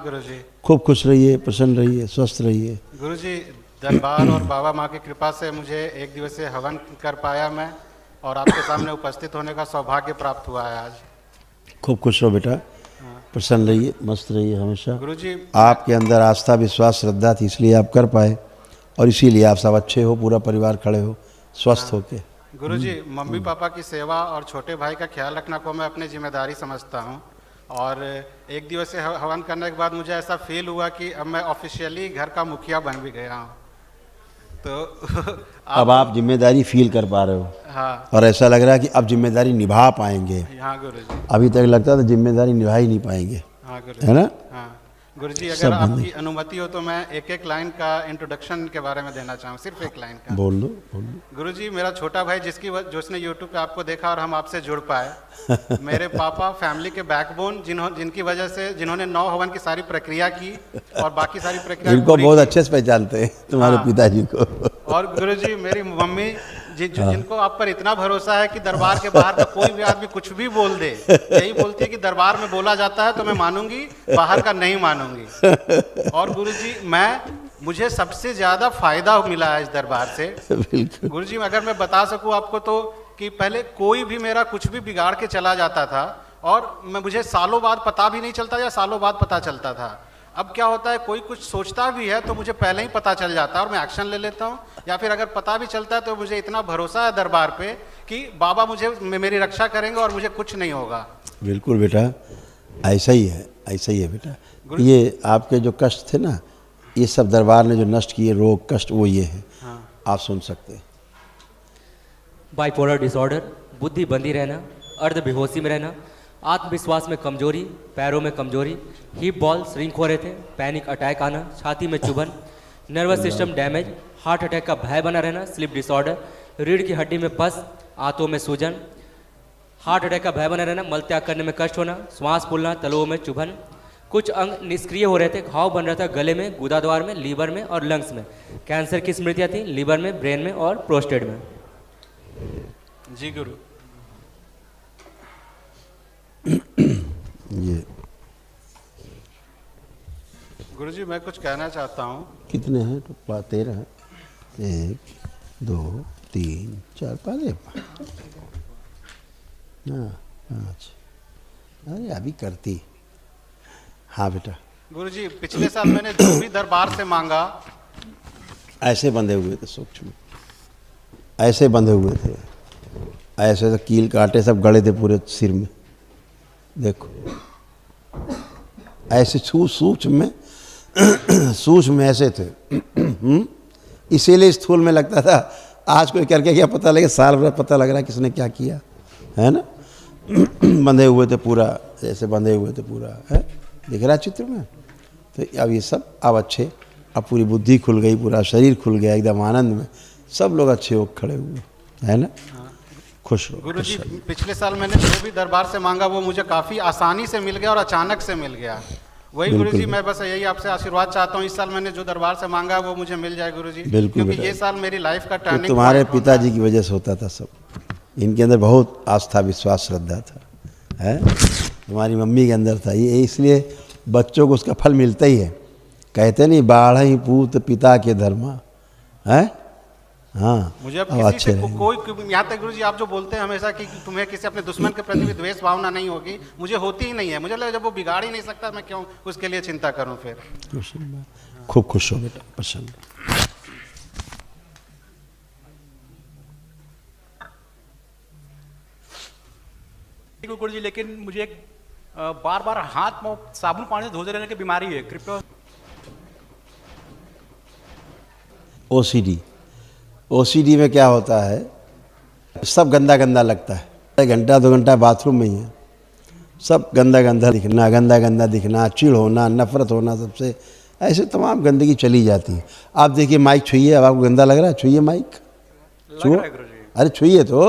गुरुजी। खूब खुश रहिए, प्रसन्न रहिए, स्वस्थ रहिए। गुरुजी, दरबार और बाबा माँ की कृपा से मुझे एक दिवसीय हवन कर पाया मैं, और आपके सामने उपस्थित होने का सौभाग्य प्राप्त हुआ है आज। खूब खुश रहो बेटा, प्रसन्न रहिए, मस्त रहिए हमेशा। गुरुजी, आपके अंदर आस्था, विश्वास, श्रद्धा थी, इसलिए आप कर पाए, और इसीलिए आप सब अच्छे हो, पूरा परिवार खड़े हो स्वस्थ होके। गुरुजी, मम्मी पापा की सेवा और छोटे भाई का ख्याल रखना को मैं अपनी जिम्मेदारी समझता हूँ, और एक दिवसीय हवन करने के बाद मुझे ऐसा फील हुआ कि अब मैं ऑफिशियली घर का मुखिया बन भी गया हूँ। तो अब आप जिम्मेदारी फील कर पा रहे हो, हाँ और ऐसा लग रहा है कि अब जिम्मेदारी निभा पाएंगे। हाँ गुरुजी। अभी तक लगता था जिम्मेदारी निभा ही नहीं पाएंगे, हाँ गुरुजी। है ना? हाँ गुरुजी, सब अगर आपकी बंदे। अनुमति हो तो मैं एक एक लाइन का इंट्रोडक्शन के बारे में देना चाहूँ, सिर्फ एक लाइन का। बोल लो। गुरुजी, मेरा छोटा भाई जिसने यूट्यूब पे आपको देखा और हम आपसे जुड़ पाए, मेरे पापा फैमिली के बैकबोन, जिन्होंने 9 हवन की सारी प्रक्रिया की और बाकी सारी प्रक्रिया इनको पूरी बहुत की। अच्छे से पहचानते हैं तुम्हारे हाँ। पिताजी को। और गुरुजी, मेरी मम्मी जिनको आप पर इतना भरोसा है कि दरबार के बाहर का कोई भी आदमी कुछ भी बोल दे, यही बोलती है कि दरबार में बोला जाता है तो मैं मानूंगी, बाहर का नहीं मानूंगी। और गुरुजी, मुझे सबसे ज्यादा फायदा मिला है इस दरबार से। बिल्कुल। गुरुजी, अगर मैं बता सकूं आपको तो, कि पहले कोई भी मेरा कुछ भी बिगाड़ के चला जाता था और मुझे सालों बाद पता भी नहीं चलता, या सालों बाद पता चलता था। अब क्या होता है, कोई कुछ सोचता भी है तो मुझे पहले ही पता चल जाता है और मैं एक्शन ले लेता हूँ, या फिर अगर पता भी चलता है तो मुझे इतना भरोसा है दरबार पे कि बाबा मेरी रक्षा करेंगे और मुझे कुछ नहीं होगा। बिल्कुल बेटा, ऐसा ही है बेटा। ये आपके जो कष्ट थे ना, ये सब दरबार ने जो नष्ट किए, रोग कष्ट, वो ये है। हाँ। आप सुन सकते हैं। बाइपोलर डिसऑर्डर, बुद्धि बंदी रहना, अर्ध बेहोशी में रहना, आत्मविश्वास में कमजोरी, पैरों में कमजोरी, हिप बॉल श्रिंक हो रहे थे, पैनिक अटैक आना, छाती में चुभन, nervous system damage, heart attack का भय बना रहना, स्लिप डिसऑर्डर, रीढ़ की हड्डी में पस, आंतों में सूजन, हार्ट अटैक का भय बना रहना, मल त्याग करने में कष्ट होना, श्वास फूलना, तलुओं में चुभन, कुछ अंग निष्क्रिय हो रहे थे, घाव बन रहा था गले में, गुदाद्वार में, लीवर में और लंग्स में, कैंसर की स्मृतियाँ थी लीवर में, ब्रेन में और प्रोस्टेट में। जी गुरु। ये गुरुजी, मैं कुछ कहना चाहता हूँ। कितने हैं? तो 13 हैं। 1 2 3 4 5 हाँ 5। अरे अभी करती। हाँ बेटा। गुरुजी, पिछले साल मैंने जो भी दरबार से मांगा, ऐसे बंधे हुए थे सूक्ष्म, ऐसे बंधे हुए थे, ऐसे तो कील कांटे सब गड़े थे पूरे सिर में। देखो ऐसे सूक्ष्म में ऐसे थे। इसीलिए स्थूल में लगता था। आज कोई करके क्या पता लगे, साल भर पता लग रहा है किसने क्या किया, है ना? बंधे हुए थे पूरा, ऐसे बंधे हुए थे पूरा, है दिख रहा है चित्र में। तो अब ये सब अब अच्छे, अब पूरी बुद्धि खुल गई, पूरा शरीर खुल गया, एकदम आनंद में सब लोग अच्छे हो खड़े हुए, है ना? खुश रहो। गुरुजी, पिछले साल मैंने जो भी दरबार से मांगा वो मुझे काफी आसानी से मिल गया और अचानक से मिल गया। वही गुरुजी, मैं बस यही आपसे आशीर्वाद चाहता हूँ, इस साल मैंने जो दरबार से मांगा वो मुझे मिल जाए गुरुजी, क्योंकि ये साल मेरी लाइफ का तो टर्निंग तुम्हारे पिताजी की वजह से होता था सब। इनके अंदर बहुत आस्था, विश्वास, श्रद्धा था, है? तुम्हारी मम्मी के अंदर था ये, इसलिए बच्चों को उसका फल मिलता ही है। कहते नहीं, बाढ़ ही पूत पिता के धर्मा, है? हाँ, मुझे अब किसी से कोई, यहाँ तक गुरुजी आप जो बोलते हैं हमेशा कि तुम्हें किसी अपने दुश्मन के प्रति भी द्वेष भावना नहीं होगी, मुझे होती ही नहीं है। मुझे लगा जब वो बिगाड़ ही नहीं सकता, मैं क्यों उसके लिए चिंता करूं फिर। खूब खुश हो बेटा, प्रसन्न। गुरुजी, लेकिन मुझे एक बार बार हाथ में साबुन पानी से धोते रहने की बीमारी है, कृपया। ओसीडी में क्या होता है, सब गंदा गंदा लगता है। 1 घंटा 2 घंटा बाथरूम में ही है, सब गंदा गंदा दिखना, चिढ़ होना, नफरत होना, सबसे ऐसे तमाम गंदगी चली जाती है। आप देखिए, माइक छुइए, अब आपको गंदा लग रहा है, छुइए माइक, छुओ, अरे छुइए तो,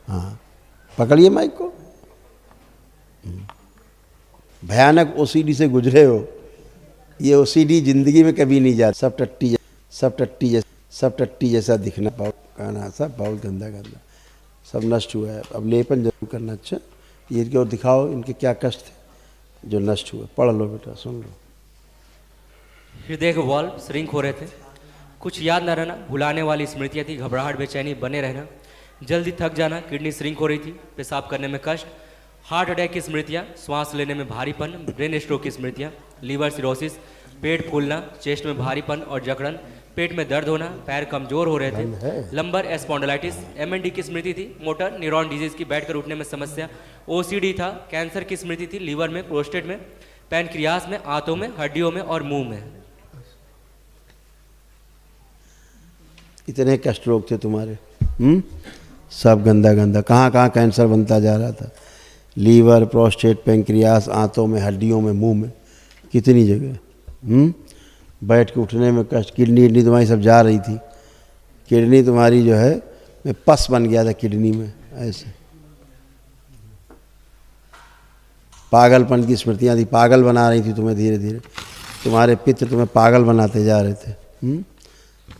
हाँ पकड़िए माइक को। भयानक ओसीडी से गुजरे हो, ये ओसीडी जिंदगी में कभी नहीं जाता। सब टट्टी जैसा दिखना, कहना सब बहुत गंदा सब नष्ट हुआ है। अब लेपन जरूर करना। अच्छा, ये इनको दिखाओ, इनके क्या कष्ट थे, जो नष्ट हुए। पढ़ लो बेटा, सुन लो। हृदय के वाल्व श्रिंक हो रहे थे, कुछ याद न रहना, भुलाने वाली स्मृतियाँ थी, घबराहट, बेचैनी, बने रहना, जल्दी थक जाना, किडनी श्रिंक हो रही थी, पेशाब करने में कष्ट, हार्ट अटैक की स्मृतियाँ, श्वास लेने में भारीपन, ब्रेन स्ट्रोक की स्मृतियाँ, लीवर सिरोसिस, पेट फूलना, चेस्ट में भारीपन और जकड़न, पेट में दर्द होना, पैर कमजोर हो रहे थे, लंबर स्पॉन्डिलाइटिस, MND की स्मृति थी, मोटर न्यूरॉन डिजीज की बैठकर उठने में समस्या, OCD था, कैंसर की स्मृति थी, लीवर में, प्रोस्टेट में, पैनक्रियास में, आंतों में, हड्डियों में और मुंह में। इतने कष्ट रोग थे तुम्हारे, सब गंदा गंदा, कहाँ कहाँ कैंसर बनता जा रहा था, लीवर, प्रोस्टेट, पैंक्रियास, आंतों में, हड्डियों में, मुंह में, कितनी जगह। बैठ के उठने में कष्ट, किडनी तुम्हारी सब जा रही थी, किडनी तुम्हारी जो है मैं पस बन गया था किडनी में, ऐसे पागलपन की स्मृतियाँ थी, पागल बना रही थी तुम्हें, धीरे धीरे तुम्हारे पित्र तुम्हें पागल बनाते जा रहे थे।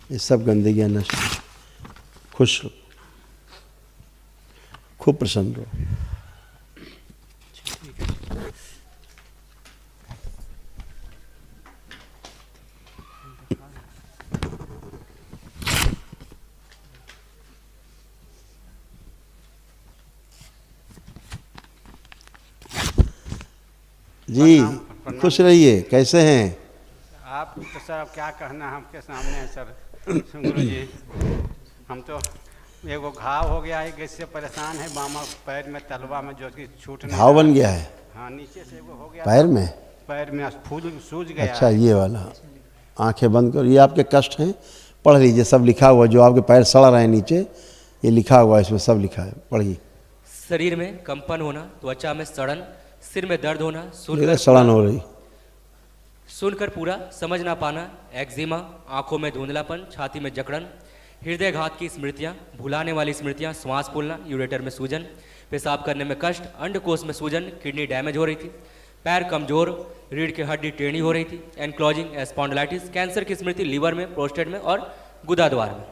ये सब गंदगियाँ नष्ट। खुश रहो, खूब प्रसन्न रहो। जी खुश रहिए। कैसे हैं आप? तो सर अब क्या कहना आपके सामने है सर। गुरु जी, हम तो एगो घाव हो गया है, इससे परेशान है, बामा पैर में, तलवा में, जो कि छूट घाव बन गया है? हाँ, नीचे से एगो हो गया पैर में? पैर में फूल सूज गया। अच्छा, ये वाला। आंखें बंद करो, ये आपके कष्ट हैं, पढ़ लीजिए, सब लिखा हुआ, जो आपके पैर सड़ रहे हैं नीचे, ये लिखा हुआ है, इसमें सब लिखा है, पढ़िए। शरीर में कंपन होना, त्वचा में सड़न, सिर में दर्द होना, सड़न हो रही, सुनकर पूरा समझ ना पाना, एक्जिमा, आंखों में धुंधलापन, छाती में जकड़न, हृदय घात की स्मृतियाँ, भुलाने वाली स्मृतियाँ, श्वास फूलना, यूरेटर में सूजन, पेशाब करने में कष्ट, अंडकोश में सूजन, किडनी डैमेज हो रही थी, पैर कमजोर, रीढ़ की हड्डी टेढ़ी हो रही थी, एनक्लोजिंग स्पॉन्डिलाइटिस, कैंसर की स्मृति, लीवर में, प्रोस्टेट में और गुदा द्वार में।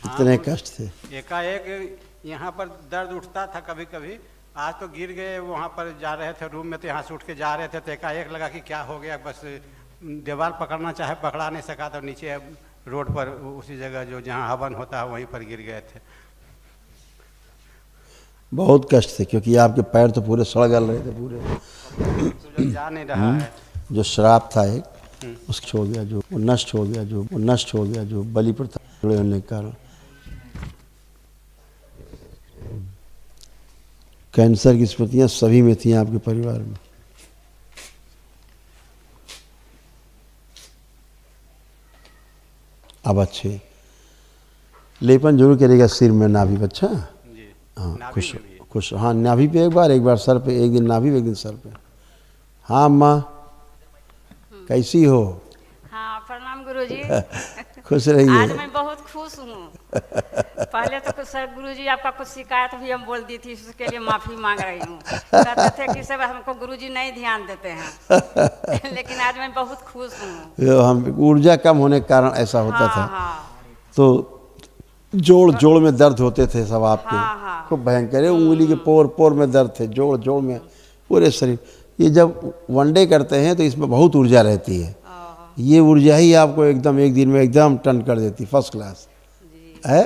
कितने कष्ट थे। एकाएक यहाँ पर दर्द उठता था कभी कभी। आज तो गिर गए, वहाँ पर जा रहे थे रूम में, तो यहाँ से उठ के जा रहे थे, तो एकाएक लगा कि क्या हो गया, बस दीवार पकड़ना चाहे, पकड़ा नहीं सका, तो नीचे रोड पर उसी जगह जो जहाँ हवन होता है वहीं पर गिर गए थे। बहुत कष्ट थे, क्योंकि आपके पैर तो पूरे सड़ गल रहे थे पूरे, तो जा नहीं रहा है। जो श्राप था एक, उसको हो गया, जो वो नष्ट हो गया, जो वो नष्ट हो गया, जो बलि प्रथा जुड़े होने के कारण। कैंसर की स्मृतियाँ सभी में थी आपके परिवार में। अब अच्छे लेपन जरूर करेगा सिर में, नाभि। अच्छा, हाँ, खुश खुश। हाँ, नाभि पे एक बार सर पे, एक दिन नाभि पे, एक दिन सर पे। हाँ अम्मा, कैसी हो? हाँ, प्रणाम गुरुजी। खुश रहिए। आज मैं बहुत खुश हूँ। पहले तो कुछ सर गुरुजी आपका कुछ शिकायत भी हम बोल दी थी, उसके लिए माफ़ी मांग रही हूँ। कहते थे कि सब हमको गुरुजी नहीं ध्यान देते हैं। लेकिन आज मैं बहुत खुश हूँ। हम ऊर्जा कम होने के कारण ऐसा होता हाँ, था। हाँ। तो जोड़ में दर्द होते थे सब आपके। हाँ, हाँ। खूब भयंकर, उंगली के पोर में दर्द थे, जोड़ में, पूरे शरीर। ये जब वनडे करते हैं तो इसमें बहुत ऊर्जा रहती है। ये ऊर्जा ही आपको एकदम एक दिन में एकदम टर्न कर देती, फर्स्ट क्लास है।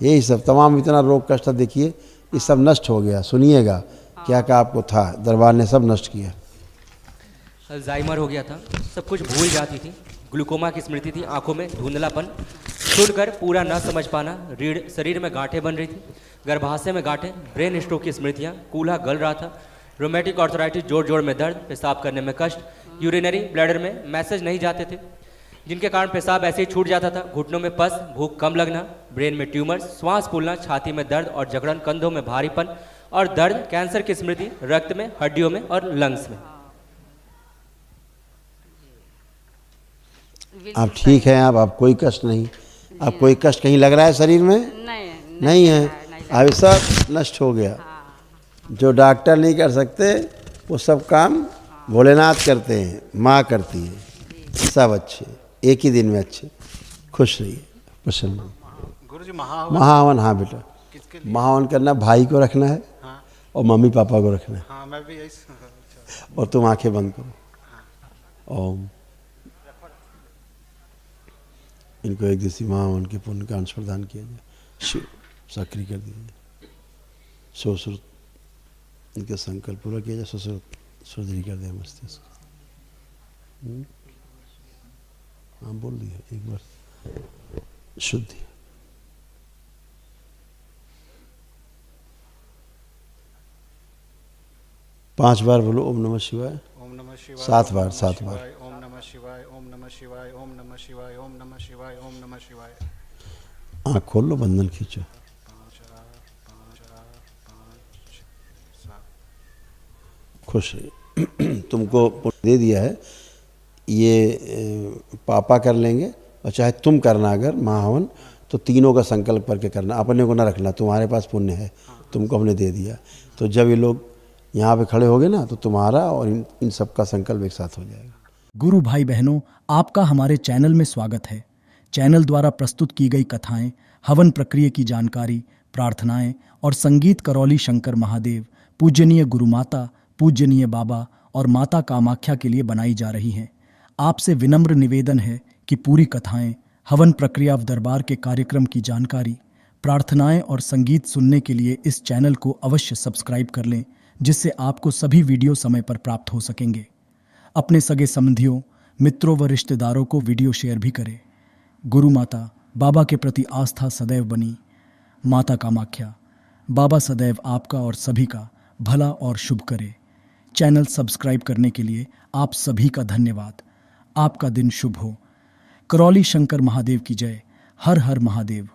यही सब तमाम इतना रोग कष्ट देखिए, ये सब नष्ट हो गया। सुनिएगा क्या क्या आपको था, दरबार ने सब नष्ट किया। अल्जाइमर हो गया था, सब कुछ भूल जाती थी, ग्लूकोमा की स्मृति थी, आंखों में धुंधलापन, सुनकर पूरा न समझ पाना, रीढ़, शरीर में गांठें बन रही थी, गर्भाशय में गांठें, ब्रेन स्ट्रोक की स्मृतियाँ, कूल्हा गल रहा था, रोमेटिक आर्थराइटिस, जोड़ में दर्द, पेशाब करने में कष्ट, यूरिनरी ब्लैडर में मैसेज नहीं जाते थे, जिनके कारण पेशाब ऐसे ही छूट जाता था, घुटनों में पस, भूख कम लगना, ब्रेन में ट्यूमर, श्वास फूलना, छाती में दर्द और जकड़न, कंधों में भारीपन और दर्द, कैंसर की स्मृति, रक्त में, हड्डियों में और लंग्स में। आप ठीक हैं? आप कोई कष्ट नहीं? आप कोई कष्ट कहीं लग रहा है शरीर में? नहीं है। अब सब नष्ट हो गया। जो डॉक्टर नहीं कर सकते वो सब काम भोलेनाथ करते हैं, माँ करती है। सब अच्छे, एक ही दिन में अच्छे। खुश रहिए, प्रसन्न। गुरुजी महाहवन, महाहवन, हाँ बेटा, महाहवन करना, भाई को रखना है। और मम्मी पापा को रखना है। हाँ मैं भी यही और तुम आंखें बंद करो। ओम। इनको एक दिवसी माँ उनके पुण्य का अंश प्रदान किया जाए, शिव सक्रिय कर दिया जाए, ससुर इनके संकल्प पूरा किया जाए, ससुर सुरदरी कर दिया मस्तिष्क। हाँ बोल दिया एक बार, शुद्धि। पांच बार बोलो ओम नमः शिवाय। ओम नमः शिवाय। 7 बार, 7 बार। ओम नमः शिवाय, ओम नमः शिवाय, ओम नमः शिवाय, ओम नमः शिवाय, ओम नमः शिवाय। आँख खोल लो, बंधन खींचो। 5 4 5 7। खुश रहिए। तुमको पुण्य दे दिया है, ये पापा कर लेंगे, और चाहे तुम करना अगर माँ हवन, तो तीनों का संकल्प करके करना, अपने को ना रखना। तुम्हारे पास पुण्य है, तुमको हमने दे दिया। तो जब ये लोग यहाँ पे खड़े होगे ना, तो तुम्हारा और इन सब का संकल्प एक साथ हो जाएगा। गुरु भाई बहनों, आपका हमारे चैनल में स्वागत है। चैनल द्वारा प्रस्तुत की गई कथाएं, हवन प्रक्रिया की जानकारी, प्रार्थनाएं और संगीत करौली शंकर महादेव, पूजनीय गुरु माता, पूजनीय बाबा और माता कामाख्या के लिए बनाई जा रही हैं। आपसे विनम्र निवेदन है कि पूरी कथाएं, हवन प्रक्रिया दरबार के कार्यक्रम की जानकारी, प्रार्थनाएं और संगीत सुनने के लिए इस चैनल को अवश्य सब्सक्राइब कर लें, जिससे आपको सभी वीडियो समय पर प्राप्त हो सकेंगे। अपने सगे संबंधियों, मित्रों व रिश्तेदारों को वीडियो शेयर भी करें। गुरु माता, बाबा के प्रति आस्था सदैव बनी। माता कामाख्या, बाबा सदैव आपका और सभी का भला और शुभ करे। चैनल सब्सक्राइब करने के लिए आप सभी का धन्यवाद। आपका दिन शुभ हो। करौली शंकर महादेव की जय। हर हर महादेव।